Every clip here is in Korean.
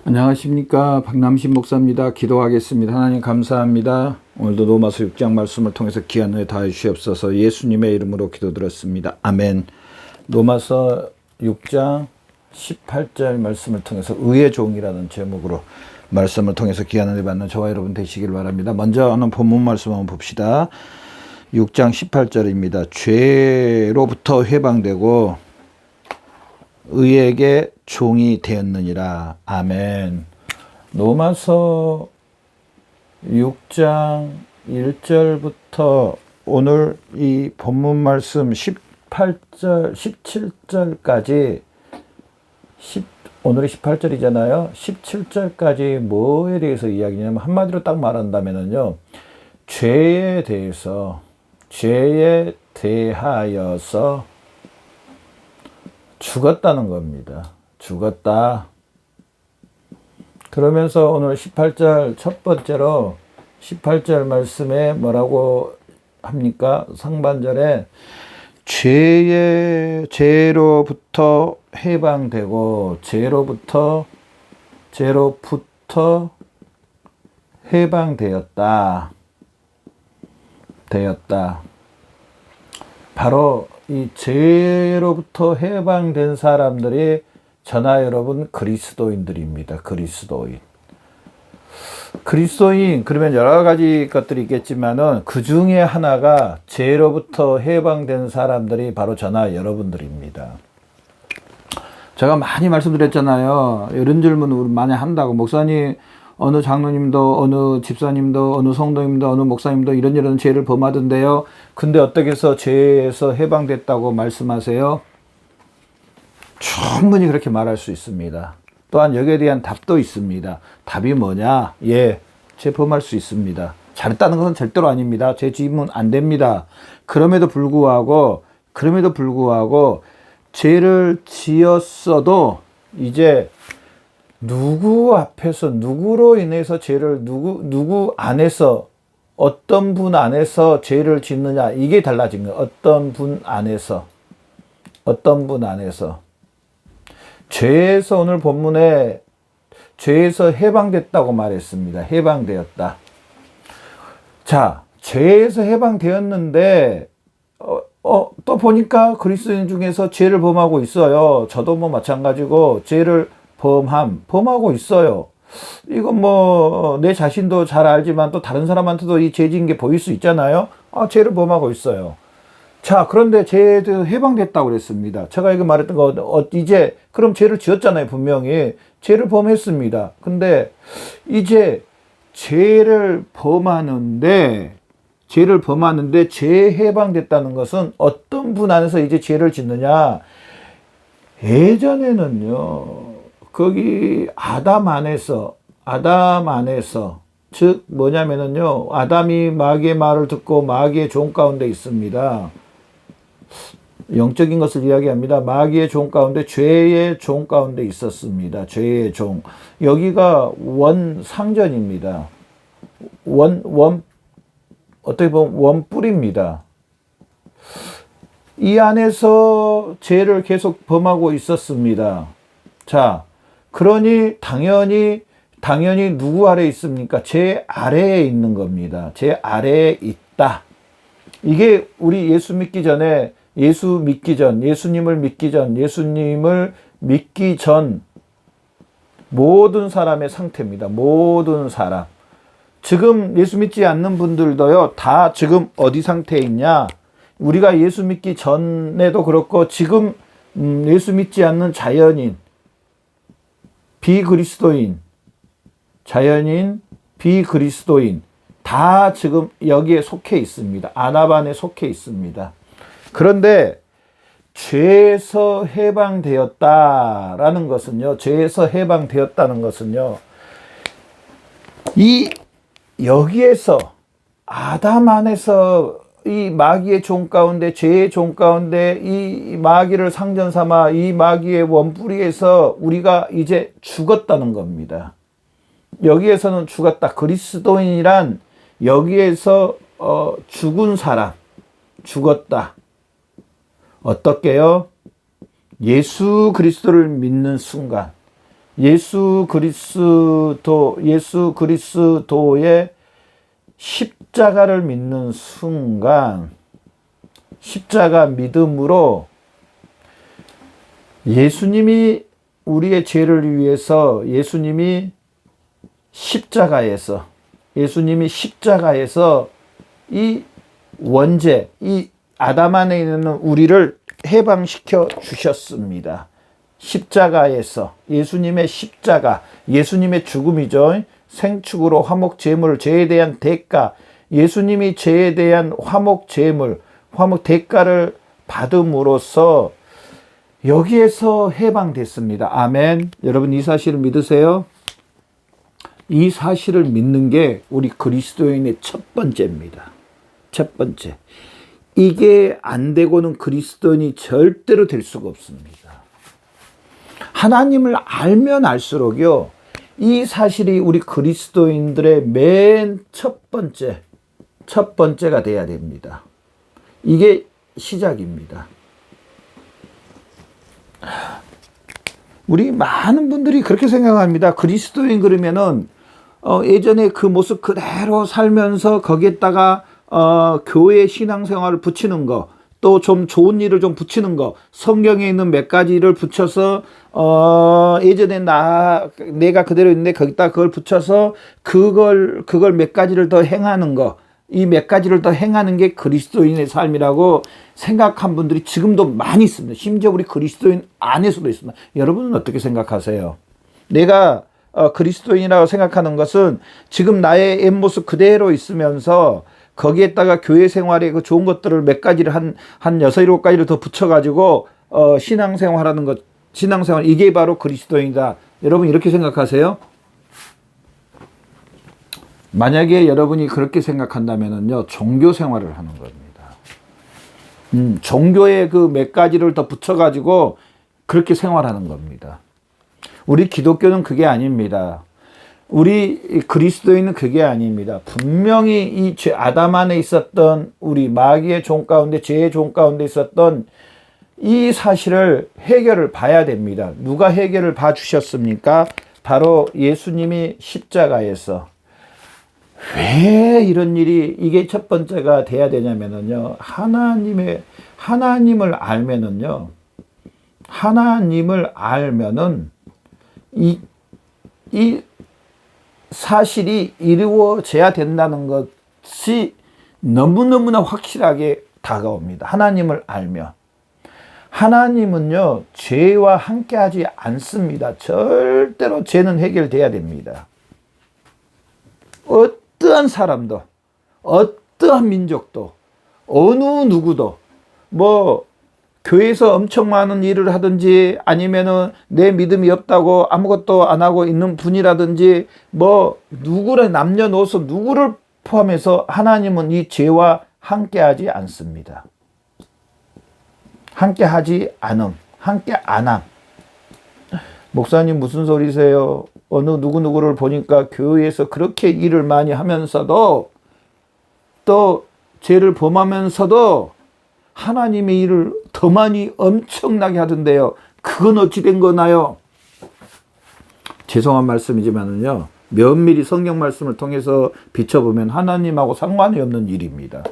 안녕하십니까, 박남신 목사입니다. 기도하겠습니다. 하나님 감사합니다. 오늘도 로마서 6장 말씀을 통해서 귀한 은혜 다해 주시옵소서. 예수님의 이름으로 기도드렸습니다. 아멘. 로마서 6장 18절 말씀을 통해서 의의 종이라는 제목으로 말씀을 통해서 귀한 은혜 받는 저와 여러분 되시길 바랍니다. 먼저 오늘 본문 말씀 한번 봅시다. 6장 18절입니다. 죄로부터 해방되고 의에게 종이 되었느니라. 아멘. 로마서 6장 1절부터 오늘 이 본문 말씀 18절, 17절까지 오늘이 18절이잖아요. 17절까지 뭐에 대해서 이야기냐면 한마디로 딱 말한다면요. 죄에 대하여서 죽었다는 겁니다. 죽었다. 그러면서 오늘 18절 첫 번째로 18절 말씀에 뭐라고 합니까? 상반절에 죄로부터 해방되고 죄로부터 해방되었다. 바로 이 죄로부터 해방된 사람들이 저나 여러분 그리스도인들입니다. 그리스도인 그러면 여러 가지 것들이 있겠지만은 그 중에 하나가 죄로부터 해방된 사람들이 바로 저나 여러분들입니다. 제가 많이 말씀드렸잖아요. 이런 질문을 많이 한다고. 목사님, 어느 장로님도, 어느 집사님도, 어느 성도님도, 어느 목사님도 이런 죄를 범하던데요. 근데 어떻게 해서 죄에서 해방됐다고 말씀하세요? 충분히 그렇게 말할 수 있습니다. 또한 여기에 대한 답도 있습니다. 답이 뭐냐? 죄 범할 수 있습니다. 잘했다는 것은 절대로 아닙니다. 죄 지으면 안 됩니다. 그럼에도 불구하고 죄를 지었어도 이제 누구 앞에서 누구로 인해서 죄를 누구 안에서 어떤 분 안에서 죄를 짓느냐 이게 달라진 거예요. 어떤 분 안에서 죄에서 오늘 본문에 죄에서 해방됐다고 말했습니다. 해방되었다. 자, 죄에서 해방되었는데 또 보니까 그리스도인 중에서 죄를 범하고 있어요. 저도 뭐 마찬가지고 죄를 범하고 있어요. 이건 뭐 내 자신도 잘 알지만 또 다른 사람한테도 이 죄 지은 게 보일 수 있잖아요. 죄를 범하고 있어요. 자, 그런데 죄에 대해서 해방됐다고 그랬습니다. 제가 이거 말했던 거 이제 그럼 죄를 지었잖아요. 분명히 죄를 범했습니다. 근데 이제 죄를 범하는데 죄 해방됐다는 것은 어떤 분 안에서 이제 죄를 짓느냐? 예전에는요. 거기 아담 안에서 즉 뭐냐면은요. 아담이 마귀의 말을 듣고 마귀의 종 가운데 있습니다. 영적인 것을 이야기합니다. 마귀의 종 가운데 죄의 종 가운데 있었습니다. 죄의 종. 여기가 원상전입니다. 어떻게 보면 원뿔입니다. 이 안에서 죄를 계속 범하고 있었습니다. 자, 그러니 당연히 누구 아래에 있습니까? 죄 아래에 있는 겁니다. 죄 아래에 있다. 이게 우리 예수님을 믿기 전 모든 사람의 상태입니다. 모든 사람. 지금 예수 믿지 않는 분들도요, 다 지금 어디 상태에 있냐? 우리가 예수 믿기 전에도 그렇고, 지금, 예수 믿지 않는 자연인, 비그리스도인, 다 지금 여기에 속해 있습니다. 아나반에 속해 있습니다. 그런데, 죄에서 해방되었다는 것은요, 여기에서 아담 안에서 이 마귀의 종 가운데 죄의 종 가운데 이 마귀를 상전 삼아 이 마귀의 원뿌리에서 우리가 이제 죽었다는 겁니다. 여기에서는 죽었다. 그리스도인이란 여기에서 죽은 사람, 죽었다. 어떻게요? 예수 그리스도를 믿는 순간, 예수 그리스도의 십자가를 믿는 순간, 십자가 믿음으로 예수님이 우리의 죄를 위해서 예수님이 십자가에서 이 원죄, 이 아담 안에 있는 우리를 해방시켜 주셨습니다. 십자가에서 예수님의 십자가, 예수님의 죽음이죠. 생축으로 화목 제물, 죄에 대한 대가, 예수님이 죄에 대한 화목 제물, 화목 대가를 받음으로써 여기에서 해방됐습니다. 아멘. 여러분 이 사실을 믿으세요? 이 사실을 믿는 게 우리 그리스도인의 첫 번째입니다. 첫 번째. 이게 안 되고는 그리스도인이 절대로 될 수가 없습니다. 하나님을 알면 알수록요, 이 사실이 우리 그리스도인들의 맨 첫 번째가 돼야 됩니다. 이게 시작입니다. 우리 많은 분들이 그렇게 생각합니다. 그리스도인 그러면은 예전에 그 모습 그대로 살면서 거기에다가 교회 신앙생활을 붙이는 거, 또 좀 좋은 일을 좀 붙이는 거, 성경에 있는 몇 가지를 붙여서 예전에 내가 그대로 있는데 거기다 그걸 붙여서 그걸 몇 가지를 더 행하는 거, 이 몇 가지를 더 행하는 게 그리스도인의 삶이라고 생각한 분들이 지금도 많이 있습니다. 심지어 우리 그리스도인 안에서도 있습니다. 여러분은 어떻게 생각하세요? 내가 그리스도인이라고 생각하는 것은 지금 나의 옛모습 그대로 있으면서 거기에다가 교회 생활에 그 좋은 것들을 몇 가지를 한 6, 7가지를 더 붙여가지고 신앙생활하는 것, 신앙생활, 이게 바로 그리스도인이다. 여러분 이렇게 생각하세요? 만약에 여러분이 그렇게 생각한다면요, 종교 생활을 하는 겁니다. 종교에 그 몇 가지를 더 붙여가지고 그렇게 생활하는 겁니다. 우리 기독교는 그게 아닙니다. 우리 그리스도인은 그게 아닙니다. 분명히 이 아담 안에 있었던 우리 마귀의 종 가운데, 죄의 종 가운데 있었던 이 사실을 해결을 봐야 됩니다. 누가 해결을 봐주셨습니까? 바로 예수님이 십자가에서. 왜 이런 일이, 이게 첫 번째가 돼야 되냐면요, 하나님을 알면은 이 사실이 이루어져야 된다는 것이 너무너무나 확실하게 다가옵니다. 하나님을 알면. 하나님은요, 죄와 함께 하지 않습니다. 절대로 죄는 해결돼야 됩니다. 어떠한 사람도, 어떠한 민족도, 어느 누구도, 교회에서 엄청 많은 일을 하든지, 아니면은 내 믿음이 없다고 아무것도 안 하고 있는 분이라든지, 누구를 남녀노소 누구를 포함해서 하나님은 이 죄와 함께 하지 않습니다. 함께 하지 않음, 함께 안 함. 목사님 무슨 소리세요? 어느 누구를 보니까 교회에서 그렇게 일을 많이 하면서도, 또 죄를 범하면서도 하나님의 일을 더 많이 엄청나게 하던데요. 그건 어찌 된 거나요? 죄송한 말씀이지만은요, 면밀히 성경 말씀을 통해서 비춰보면 하나님하고 상관이 없는 일입니다.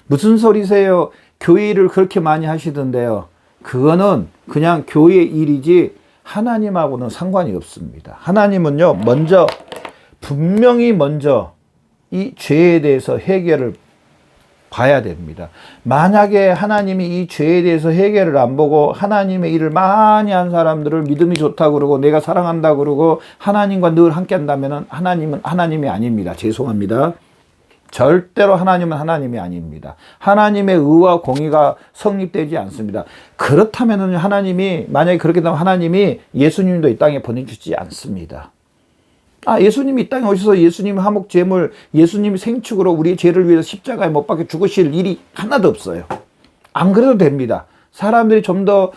무슨 소리세요? 교회 일을 그렇게 많이 하시던데요. 그거는 그냥 교회의 일이지 하나님하고는 상관이 없습니다. 하나님은요, 분명히 먼저 이 죄에 대해서 해결을 봐야 됩니다. 만약에 하나님이 이 죄에 대해서 해결을 안 보고 하나님의 일을 많이 한 사람들을 믿음이 좋다고 그러고 내가 사랑한다고 그러고 하나님과 늘 함께 한다면 하나님은 하나님이 아닙니다. 죄송합니다. 절대로 하나님은 하나님이 아닙니다. 하나님의 의와 공의가 성립되지 않습니다. 그렇다면 하나님이, 만약에 그렇게 되면 하나님이 예수님도 이 땅에 보내주지 않습니다. 예수님이 이 땅에 오셔서 예수님 화목제물, 예수님이 생축으로 우리의 죄를 위해서 십자가에 못 박혀 죽으실 일이 하나도 없어요. 안 그래도 됩니다. 사람들이 좀 더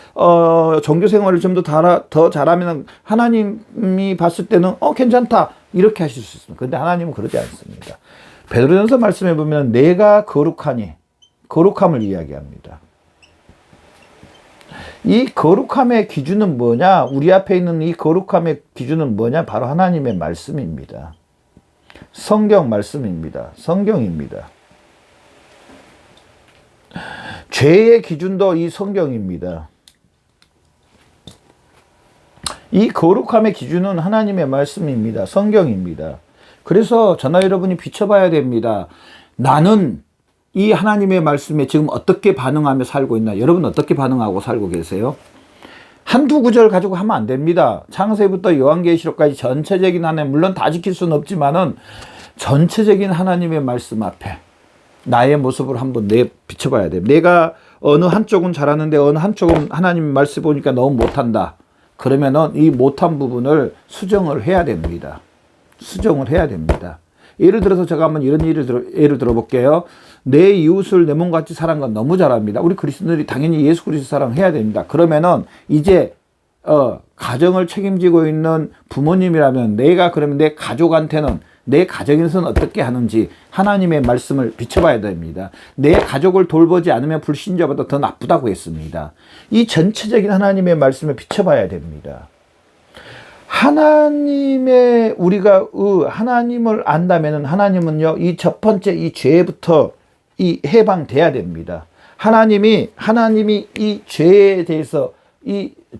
종교 생활을 좀 더 잘하면 하나님이 봤을 때는 괜찮다 이렇게 하실 수 있습니다. 그런데 하나님은 그러지 않습니다. 베드로전서 말씀해 보면 내가 거룩하니, 거룩함을 이야기합니다. 이 거룩함의 기준은 뭐냐? 우리 앞에 있는 이 거룩함의 기준은 뭐냐? 바로 하나님의 말씀입니다. 성경 말씀입니다. 성경입니다. 죄의 기준도 이 성경입니다. 이 거룩함의 기준은 하나님의 말씀입니다. 성경입니다. 그래서 저나 여러분이 비춰봐야 됩니다. 나는 이 하나님의 말씀에 지금 어떻게 반응하며 살고 있나? 여러분 어떻게 반응하고 살고 계세요? 한두 구절 가지고 하면 안 됩니다. 창세부터 요한계시록까지 전체적인 하나님, 물론 다 지킬 수는 없지만은 전체적인 하나님의 말씀 앞에 나의 모습을 한번 비춰봐야 돼요. 내가 어느 한쪽은 잘하는데 어느 한쪽은 하나님의 말씀 보니까 너무 못한다. 그러면은 이 못한 부분을 수정을 해야 됩니다. 수정을 해야 됩니다. 예를 들어서 제가 한번 이런 예를 들어볼게요. 내 이웃을 내 몸같이 사랑하는 건 너무 잘합니다. 우리 그리스도인들이 당연히 예수 그리스도 사랑해야 됩니다. 그러면은 이제 가정을 책임지고 있는 부모님이라면 내가 그러면 내 가족한테는 내 가정에서는 어떻게 하는지 하나님의 말씀을 비춰봐야 됩니다. 내 가족을 돌보지 않으면 불신자보다 더 나쁘다고 했습니다. 이 전체적인 하나님의 말씀을 비춰봐야 됩니다. 우리가 하나님을 안다면은 하나님은요, 이 첫 번째 이 죄부터 이 해방돼야 됩니다. 하나님이 이 죄에 대해서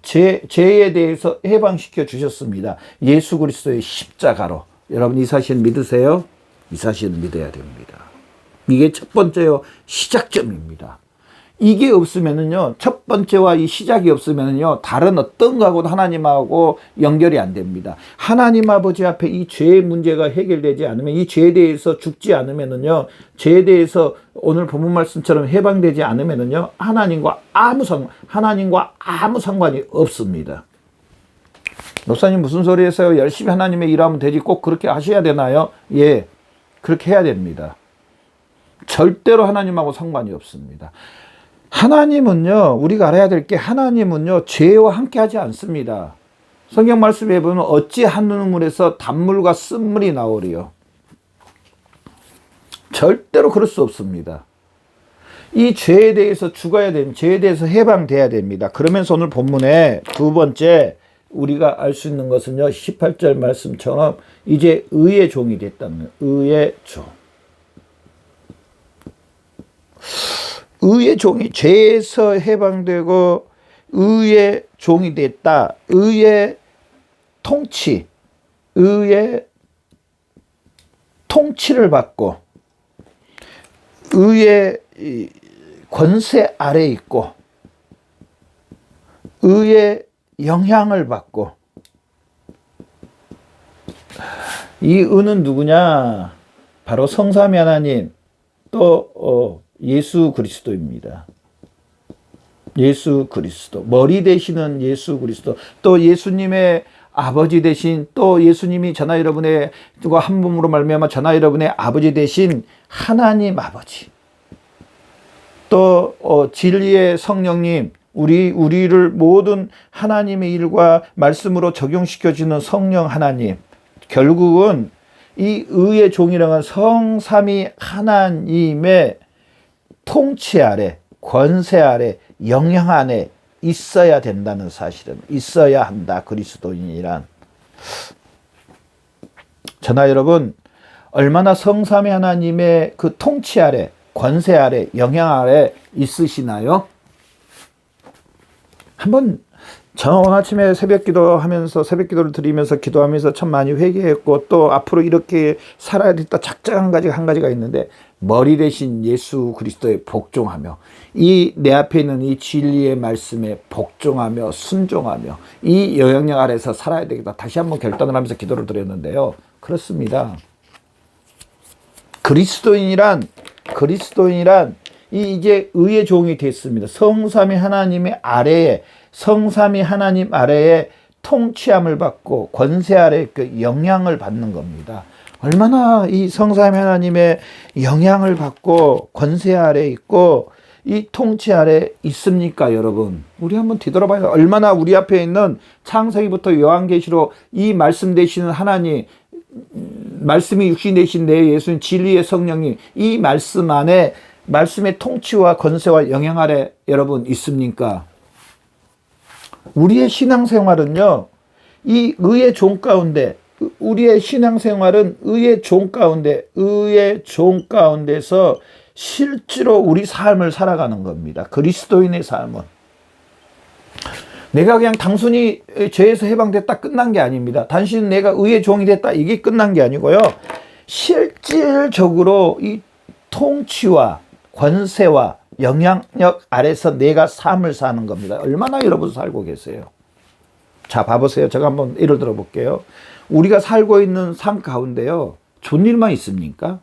죄에 대해서 해방시켜 주셨습니다. 예수 그리스도의 십자가로. 여러분 이 사실 믿으세요? 이 사실을 믿어야 됩니다. 이게 첫 번째요, 시작점입니다. 이게 없으면은요, 첫 번째와 이 시작이 없으면은요, 다른 어떤 거하고도 하나님하고 연결이 안 됩니다. 하나님 아버지 앞에 이 죄의 문제가 해결되지 않으면, 이 죄에 대해서 죽지 않으면은요, 죄에 대해서 오늘 본문 말씀처럼 해방되지 않으면은요, 하나님과 아무 상관이 없습니다. 목사님 무슨 소리 했어요? 열심히 하나님의 일하면 되지 꼭 그렇게 하셔야 되나요? 예, 그렇게 해야 됩니다. 절대로 하나님하고 상관이 없습니다. 하나님은요, 우리가 알아야 될 게 하나님은요, 죄와 함께 하지 않습니다. 성경 말씀에 보면 어찌 한 눈물에서 단물과 쓴물이 나오리요. 절대로 그럴 수 없습니다. 이 죄에 대해서 죽어야 됩니다. 죄에 대해서 해방돼야 됩니다. 그러면서 오늘 본문에 두 번째 우리가 알 수 있는 것은요, 18절 말씀처럼 이제 의의 종이 됐다는, 의의 종. 의의 종이 죄에서 해방되고 의의 종이 됐다. 의의 통치, 의의 통치를 받고 의의 권세 아래 있고 의의 영향을 받고. 이 의는 누구냐? 바로 성삼위 하나님, 또 예수 그리스도입니다. 예수 그리스도, 머리 되시는 예수 그리스도, 또 예수님의 아버지 되신, 또 예수님이 저나 여러분의 한 몸으로 말미암아 저나 여러분의 아버지 되신 하나님 아버지, 또 진리의 성령님, 우리를 모든 하나님의 일과 말씀으로 적용시켜주는 성령 하나님. 결국은 이 의의 종이라는 성삼위 하나님의 통치 아래, 권세 아래, 영향 안에 있어야 된다는 사실은, 있어야 한다. 그리스도인이란. 저나 여러분, 얼마나 성삼위 하나님의 그 통치 아래, 권세 아래, 영향 아래 있으시나요? 한번 저 오늘 아침에 새벽 기도를 드리면서 기도하면서 참 많이 회개했고, 또 앞으로 이렇게 살아야 되겠다 작정 한 가지가 있는데, 머리 대신 예수 그리스도에 복종하며 이 내 앞에 있는 이 진리의 말씀에 복종하며 순종하며 이 영향력 아래서 살아야 되겠다. 다시 한번 결단을 하면서 기도를 드렸는데요. 그렇습니다. 그리스도인이란 이제 의의 종이 됐습니다. 성삼위 하나님의 아래에, 성삼위 하나님 아래에 통치함을 받고 권세 아래 그 영향을 받는 겁니다. 얼마나 이 성삼위 하나님의 영향을 받고 권세 아래 있고 이 통치 아래 있습니까, 여러분? 우리 한번 뒤돌아봐요. 얼마나 우리 앞에 있는 창세기부터 요한계시록 이 말씀 되시는 하나님, 말씀이 육신 되신 내 예수님, 진리의 성령님, 이 말씀 안에, 말씀의 통치와 권세와 영향 아래 여러분 있습니까? 우리의 신앙생활은요, 이 의의 종 가운데, 우리의 신앙생활은 의의 종 가운데서 실제로 우리 삶을 살아가는 겁니다. 그리스도인의 삶은. 내가 그냥 단순히 죄에서 해방됐다 끝난 게 아닙니다. 단순히 내가 의의 종이 됐다 이게 끝난 게 아니고요. 실질적으로 이 통치와 권세와 영향력 아래서 내가 삶을 사는 겁니다. 얼마나 여러분 살고 계세요? 자, 봐보세요. 제가 한번 예를 들어 볼게요. 우리가 살고 있는 삶 가운데요. 좋은 일만 있습니까?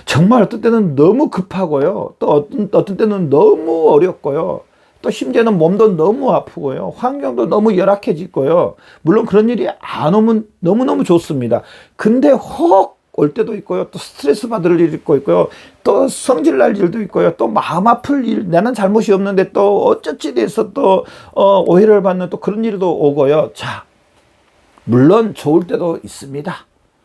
정말 어떤 때는 너무 급하고요. 또 어떤 때는 너무 어렵고요. 또 심지어는 몸도 너무 아프고요. 환경도 너무 열악해지고요. 물론 그런 일이 안 오면 너무너무 좋습니다. 근데 혹 올 때도 있고요. 또 스트레스 받을 일이 있고요. 또 성질 날 일도 있고요. 또 마음 아플 일, 나는 잘못이 없는데 또 어쩌지 돼서 또 오해를 받는 또 그런 일도 오고요. 자, 물론 좋을 때도 있습니다.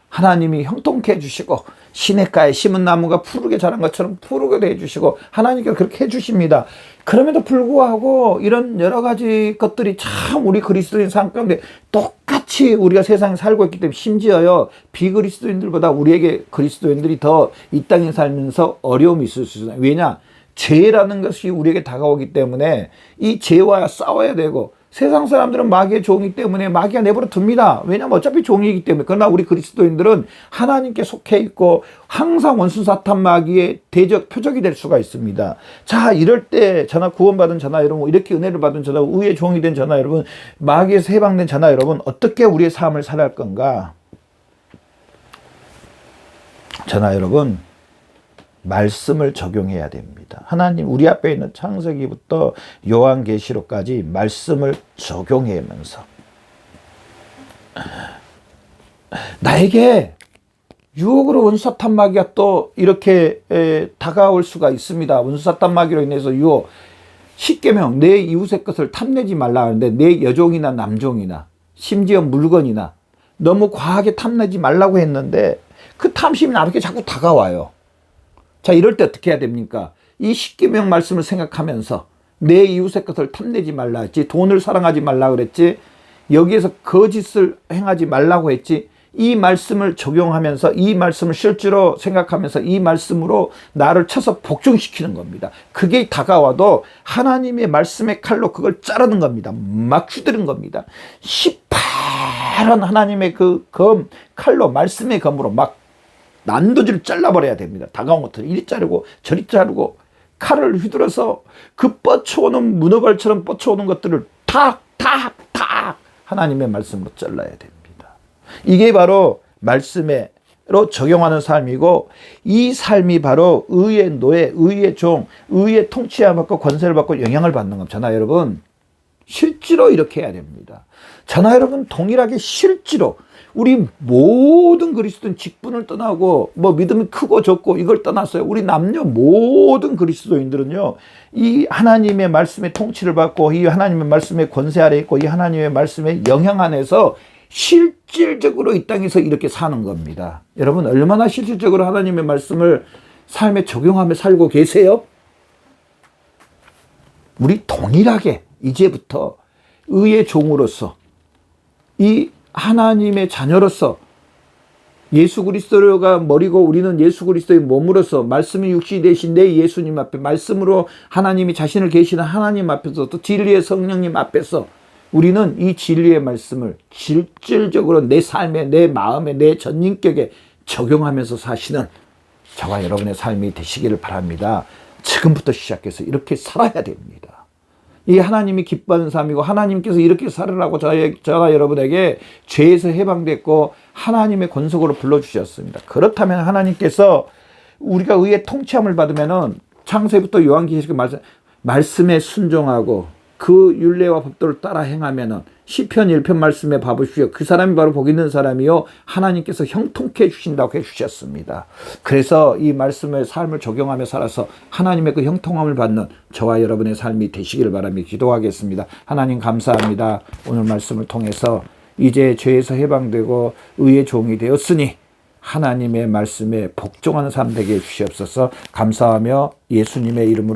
하나님이 형통케 해주시고 시냇가에 심은 나무가 푸르게 자란 것처럼 푸르게 해주시고 하나님께서 그렇게 해주십니다. 그럼에도 불구하고 이런 여러 가지 것들이 참 우리 그리스도인 삶 가운데 똑같이 우리가 세상에 살고 있기 때문에 심지어요 비그리스도인들보다 우리에게 그리스도인들이 더 이 땅에 살면서 어려움이 있을 수 있어요. 왜냐? 죄라는 것이 우리에게 다가오기 때문에 이 죄와 싸워야 되고 세상 사람들은 마귀의 종이기 때문에 마귀가 내버려 둡니다. 왜냐하면 어차피 종이기 때문에. 그러나 우리 그리스도인들은 하나님께 속해 있고 항상 원수 사탄 마귀의 대적 표적이 될 수가 있습니다. 자, 이럴 때 저나 구원받은 저나 여러분, 이렇게 은혜를 받은 저나 의의 종이 된 저나 여러분, 마귀에서 해방된 저나 여러분, 어떻게 우리의 삶을 살아갈 건가? 저나 여러분, 말씀을 적용해야 됩니다. 하나님 우리 앞에 있는 창세기부터 요한계시록까지 말씀을 적용하면서 나에게 유혹으로 원수사탄 마귀가 또 이렇게 다가올 수가 있습니다. 원수사탄 마귀로 인해서 유혹. 십계명 내 이웃의 것을 탐내지 말라 하는데 내 여종이나 남종이나 심지어 물건이나 너무 과하게 탐내지 말라고 했는데 그 탐심이 나에게 자꾸 다가와요. 자, 이럴 때 어떻게 해야 됩니까? 이 십계명 말씀을 생각하면서 내 이웃의 것을 탐내지 말라 했지, 돈을 사랑하지 말라 그랬지, 여기에서 거짓을 행하지 말라고 했지, 이 말씀을 적용하면서 이 말씀을 실제로 생각하면서 이 말씀으로 나를 쳐서 복종시키는 겁니다. 그게 다가와도 하나님의 말씀의 칼로 그걸 자르는 겁니다. 막 휘두른 겁니다. 시퍼런 하나님의 그 칼로 말씀의 검으로 막 난도질을 잘라버려야 됩니다. 다가온 것들 이리 자르고 저리 자르고 칼을 휘둘러서 그 뻗쳐오는 문어발처럼 뻗쳐오는 것들을 탁탁탁 하나님의 말씀으로 잘라야 됩니다. 이게 바로 말씀으로 적용하는 삶이고 이 삶이 바로 의의 노예, 의의 종, 의의 통치를 받고 권세를 받고 영향을 받는 겁니다. 저나 여러분 실제로 이렇게 해야 됩니다. 저나 여러분 동일하게 실제로 우리 모든 그리스도인 직분을 떠나고 뭐 믿음이 크고 적고 이걸 떠났어요. 우리 남녀 모든 그리스도인들은요. 이 하나님의 말씀의 통치를 받고 이 하나님의 말씀의 권세 아래 있고 이 하나님의 말씀의 영향 안에서 실질적으로 이 땅에서 이렇게 사는 겁니다. 여러분 얼마나 실질적으로 하나님의 말씀을 삶에 적용하며 살고 계세요? 우리 동일하게 이제부터 의의 종으로서 이 하나님의 자녀로서 예수 그리스도가 머리고 우리는 예수 그리스도의 몸으로서 말씀이 육신이 되신 내 예수님 앞에 말씀으로 하나님이 자신을 계시는 하나님 앞에서 또 진리의 성령님 앞에서 우리는 이 진리의 말씀을 실질적으로 내 삶에 내 마음에 내 전인격에 적용하면서 사시는 저와 여러분의 삶이 되시기를 바랍니다. 지금부터 시작해서 이렇게 살아야 됩니다. 이 하나님이 기뻐하는 삶이고 하나님께서 이렇게 살으라고 저와 여러분에게 죄에서 해방됐고 하나님의 권속으로 불러주셨습니다. 그렇다면 하나님께서 우리가 의의 통치함을 받으면은 창세부터 요한계시록 말씀에 순종하고 그 율례와 법도를 따라 행하면은 시편 1편 말씀에 봐보십시오. 그 사람이 바로 복 있는 사람이요 하나님께서 형통케 해주신다고 해주셨습니다. 그래서 이 말씀의 삶을 적용하며 살아서 하나님의 그 형통함을 받는 저와 여러분의 삶이 되시기를 바라며 기도하겠습니다. 하나님 감사합니다. 오늘 말씀을 통해서 이제 죄에서 해방되고 의의 종이 되었으니 하나님의 말씀에 복종하는 삶 되게 해주시옵소서. 감사하며 예수님의 이름으로